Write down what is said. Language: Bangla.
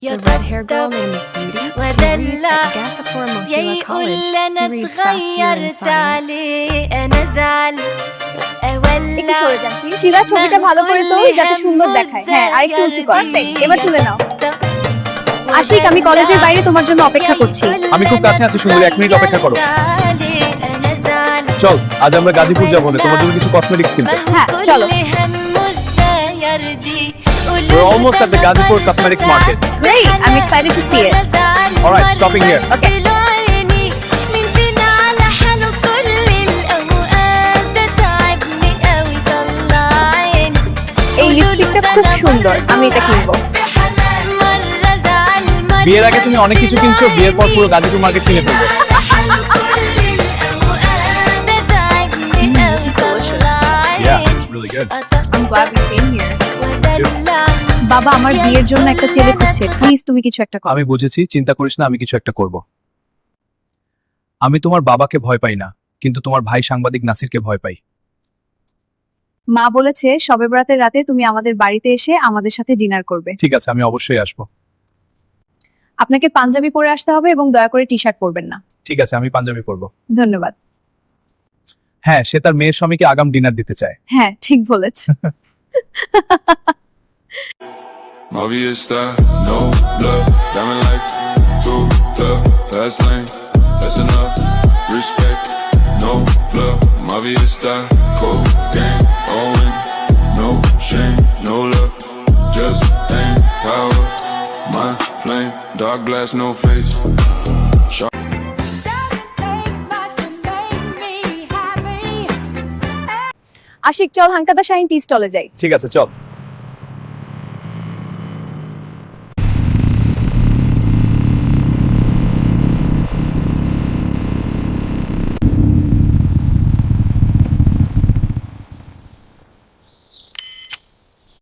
The red-haired girl named Beauty. She reads at Gasapur Mohila College. He reads fast here in science. একটু সরে যান প্লিজ। শিলা ছবিটা ভালো করে তোল যাতে সুন্দর দেখায়। হ্যাঁ আরেকটু উঁচু কর। এবার তুলে নাও। আশিক আমি কলেজের বাইরে তোমার জন্য অপেক্ষা করছি। আমি খুব কাছে আছি, সুন্দর 1 মিনিট অপেক্ষা করো। চল আজ আমরা গাজীপুর যাবো না, তোমার জন্য কিছু কসমেটিক্স কিনতে। হ্যাঁ চলো। We're almost at the Gazipur Cosmetics Market. Great, I'm excited to see it. All right, stopping here. Okay. এই লিপস্টিকটা খুব সুন্দর, আমি এটা কিনবো। বিয়ের আগে তুমি অনেক কিছু কিনছো, বিয়ের পর পুরো গাজীপুর মার্কেট কিনে ফেলবে। Yeah, it's really good. I'm glad we came here. বাবা আমার বিয়ের জন্য একটা ছেলে খুঁজছে, প্লিজ তুমি কিছু একটা করো। আমি বুঝেছি, চিন্তা করিস না, আমি কিছু একটা করব। আমি তোমার বাবাকে ভয় পাই না, কিন্তু তোমার ভাই সাংবাদিক নাসিরকে ভয় পাই। মা বলেছে শবে বরাতের রাতে তুমি আমাদের বাড়িতে এসে আমাদের সাথে ডিনার করবে। ঠিক আছে, আমি অবশ্যই আসবো। আপনাকে পাঞ্জাবি পরে আসতে হবে এবং দয়া করে টি-শার্ট পরবেন না। ঠিক আছে, আমি পাঞ্জাবি পরবো। ধন্যবাদ। হ্যাঁ, সে তার মেয়ের স্বামীকে আগাম ডিনার দিতে চায়। হ্যাঁ ঠিক বলেছ। Mafia style, no love, diamond life, too tough, fast lane, that's enough, respect, no fluff, Mafia style, cold game, all in, no shame, no love, just aim, power, my flame, dark glass, no face. Ashiq চল হাঙ্কাদা শাহিন টি স্টলে যাই। ঠিক আছে, চল।